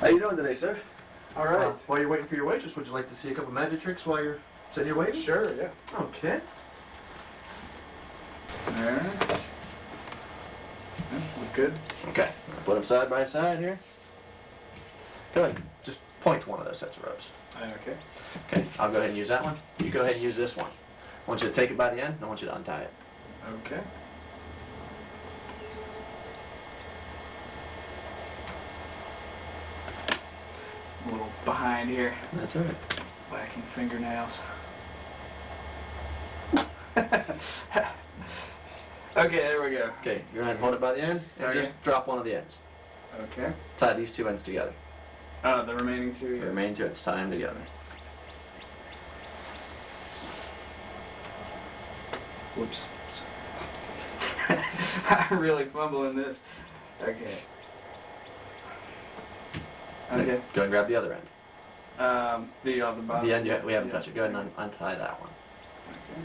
How you doing today, sir? All right. While you're waiting for your waitress, would you like to see a couple magic tricks while you're sitting here waiting? Sure, yeah. Okay. All right. Yeah, look good. Okay. Put them side by side here. Go ahead. Just point to one of those sets of ropes. Okay. Okay. I'll go ahead and use that one. You go ahead and use this one. I want you to take it by the end, and I want you to untie it. Okay. It's a little behind here. That's all right. Whacking fingernails. Okay, there we go. Okay. Go ahead and hold it by the end, and Okay. just drop one of the ends. Okay. Tie these two ends together. The remaining two The here. remaining two ends, tie them together. Whoops. I'm really fumbling this. Okay. Okay. Go ahead and grab the other end. The bottom. The end, we haven't touched it. Go ahead and untie that one. Okay.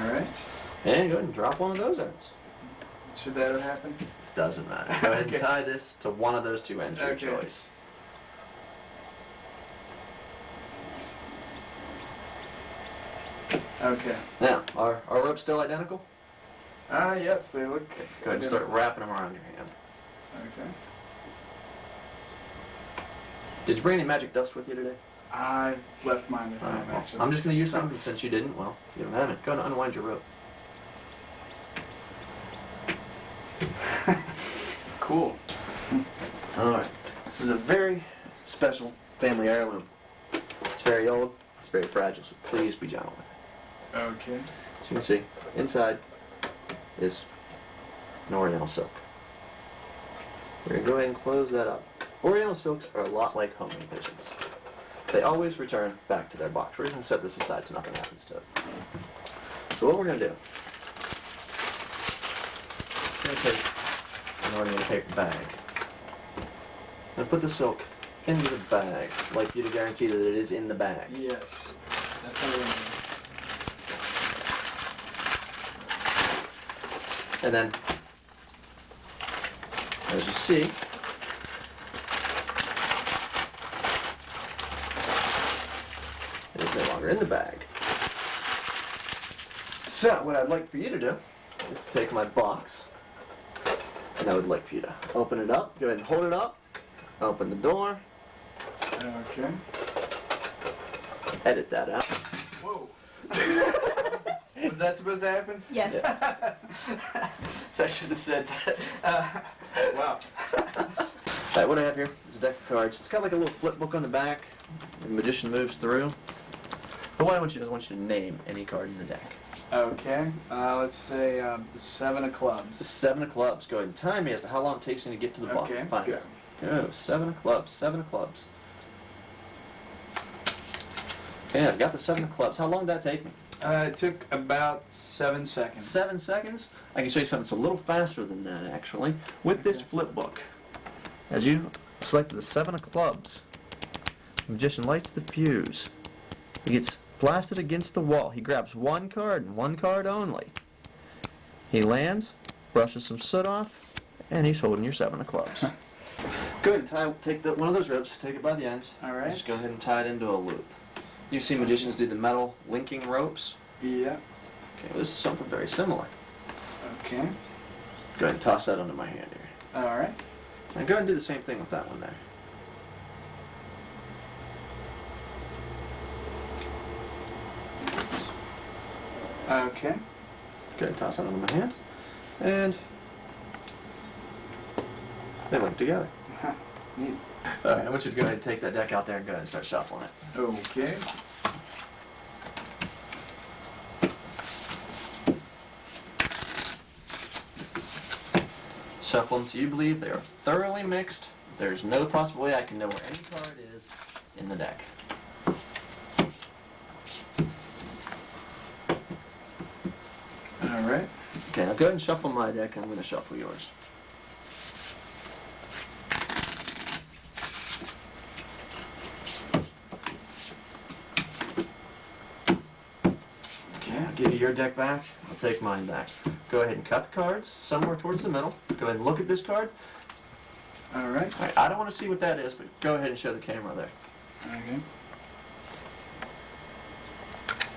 All right. And go ahead and drop one of those ends. Should that have happened? Doesn't matter. Go ahead Okay. and tie this to one of those two ends, your Okay. choice. Okay. Now, are our ropes still identical? Yes, they look. Go ahead and start wrapping them around your hand. Okay. Did you bring any magic dust with you today? I left mine at All right, home, well, actually. I'm just going to use some, since you didn't. Well, if you don't have it, go ahead and unwind your rope. Cool. All right. This is a very special family heirloom. It's very old. It's very fragile, so please be gentle with it. Okay. As you can see, inside is an Oriental silk. We're going to go ahead and close that up. Oriental silks are a lot like homing pigeons. They always return back to their box. We're just going to set this aside so nothing happens to it. So what we're going to do, we're going to take an ordinary paper bag and put the silk into the bag, like you to guarantee that it is in the bag. Yes. That's what I mean. And then, as you see, it is no longer in the bag. So, what I'd like for you to do is to take my box, and I would like for you to open it up. Go ahead and hold it up. Open the door. Okay. Edit that out. Whoa. Was that supposed to happen? Yes. So I should have said that. Wow. Alright, what I have here is a deck of cards. It's got like a little flip book on the back. The magician moves through. But what I want you to do is I want you to name any card in the deck. Okay. Let's say the 7 of The clubs. 7 of clubs. Go ahead and time me as to how long it takes you to get to the bottom. Okay. Find Good. it. Go. 7 of clubs. 7 of clubs. Okay, I've got the 7 of clubs. How long did that take me? It took about 7 seconds. 7 seconds? I can show you something that's a little faster than that, actually. With this Okay. flip book, as you select the 7 of clubs, the magician lights the fuse. He gets blasted against the wall. He grabs one card and one card only. He lands, brushes some soot off, and he's holding your 7 of clubs. Go ahead and take one of those ropes, take it by the ends. All right. Just go ahead and tie it into a loop. You've seen magicians do the metal linking ropes. Yeah. Okay, well, this is something very similar. Okay. Go ahead and toss that onto my hand here. All right. And go ahead and do the same thing with that one there. Okay. Go ahead and toss that onto my hand. And they link together. Neat. Alright, I want you to go ahead and take that deck out there and go ahead and start shuffling it. Okay. Shuffle them till you believe they are thoroughly mixed. There's no possible way I can know where any card is in the deck. All right. Okay, now go ahead and shuffle my deck and I'm going to shuffle yours. Okay, I'll give you your deck back. I'll take mine back. go ahead and cut the cards somewhere towards the middle. Go ahead and look at this card. All right. All right, I don't want to see what that is, but go ahead and show the camera there. Okay.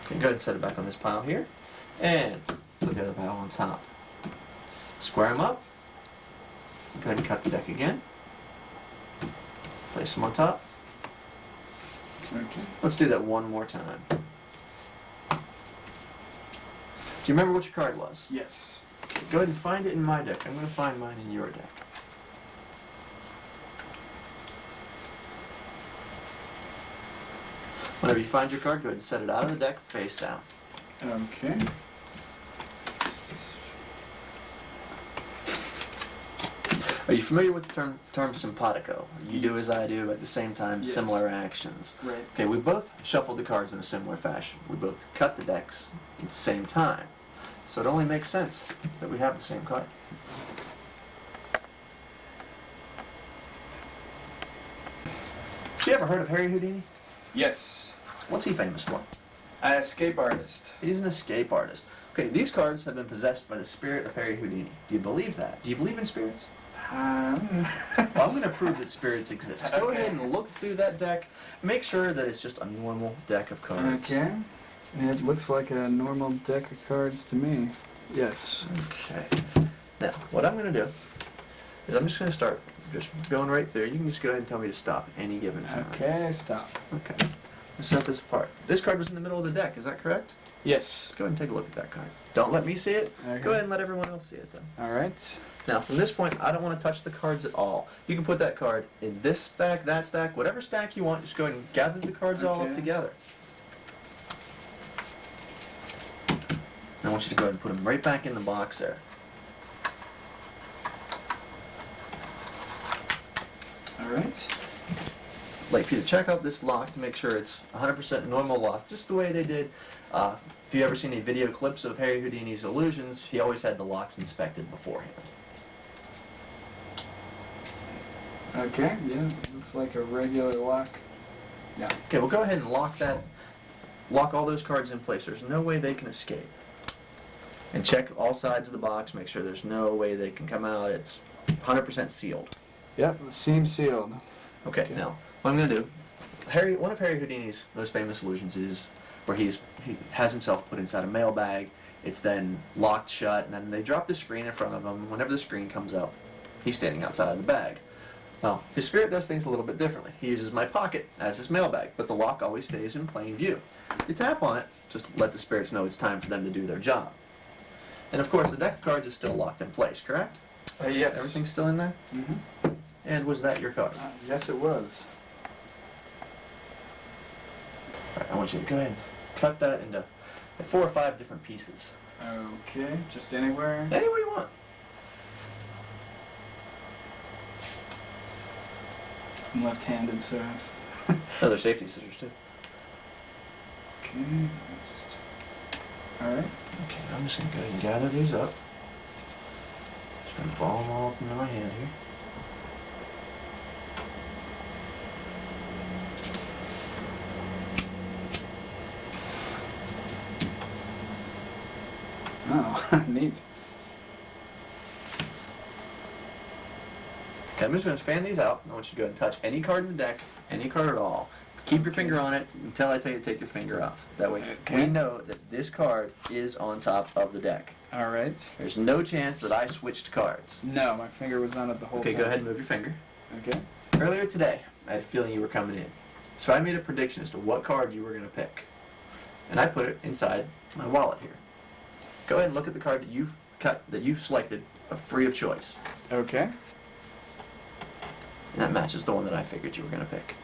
Okay, go ahead and set it back on this pile here. And put the other pile on top. Square them up. Go ahead and cut the deck again. Place them on top. Okay. Let's do that one more time. Do you remember what your card was? Yes. Okay, go ahead and find it in my deck. I'm going to find mine in your deck. Whenever you find your card, go ahead and set it out of the deck face down. Okay. Are you familiar with the term simpatico? You do as I do, but at the same time, Yes. similar actions. Right. Okay, we both shuffled the cards in a similar fashion. We both cut the decks at the same time. So it only makes sense that we have the same card. Have you ever heard of Harry Houdini? Yes. What's he famous for? An escape artist. He's an escape artist. Okay, these cards have been possessed by the spirit of Harry Houdini. Do you believe that? Do you believe in spirits? Well, I'm going to prove that spirits exist. Go Okay. ahead and look through that deck. Make sure that it's just a normal deck of cards. Okay. It looks like a normal deck of cards to me. Yes. Okay. Now, what I'm going to do is I'm just going to start just going right through. You can just go ahead and tell me to stop any given time. Okay, stop. Okay. Let's set this apart. This card was in the middle of the deck, is that correct? Yes. Go ahead and take a look at that card. Don't let me see it. Okay. Go ahead and let everyone else see it then. All right. Now, from this point, I don't want to touch the cards at all. You can put that card in this stack, that stack, whatever stack you want. Just go ahead and gather the cards all up Okay. together. And I want you to go ahead and put them right back in the box there. All right. Like for you to check out this lock to make sure it's 100% normal lock, just the way they did. If you ever seen any video clips of Harry Houdini's illusions, he always had the locks inspected beforehand. Okay. Yeah. Looks like a regular lock. Yeah. Okay, well go ahead and lock all those cards in place. There's no way they can escape. And check all sides of the box, make sure there's no way they can come out. It's 100% sealed. Yep. Seam sealed. Okay, Okay. now, what I'm going to do, one of Harry Houdini's most famous illusions is where he has himself put inside a mail bag. It's then locked shut, and then they drop the screen in front of him. Whenever the screen comes up, he's standing outside the bag. Well, his spirit does things a little bit differently. He uses my pocket as his mail bag, but the lock always stays in plain view. You tap on it, just let the spirits know it's time for them to do their job. And of course, the deck of cards is still locked in place, correct? Yes. Everything's still in there? Mm-hmm. And was that your card? Yes, it was. All right, I want you to go ahead and cut that into 4 or 5 different pieces. Okay. Just anywhere. Anywhere you want. I'm left-handed, so it's... Oh, they're safety scissors too. Okay. All right. Okay, I'm just going to go ahead and gather these up. Just going to ball them all up into my hand here. Oh, neat. Okay, I'm just going to fan these out. I want you to go ahead and touch any card in the deck, any card at all. Keep your finger on it until I tell you to take your finger off. That way Okay. we know that this card is on top of the deck. All right. There's no chance that I switched cards. No, my finger was on it the whole Okay, time. go ahead and move your finger. Okay. Earlier today, I had a feeling you were coming in. So I made a prediction as to what card you were going to pick. And I put it inside my wallet here. Go ahead and look at the card that you've selected free of choice. Okay. And that matches the one that I figured you were going to pick.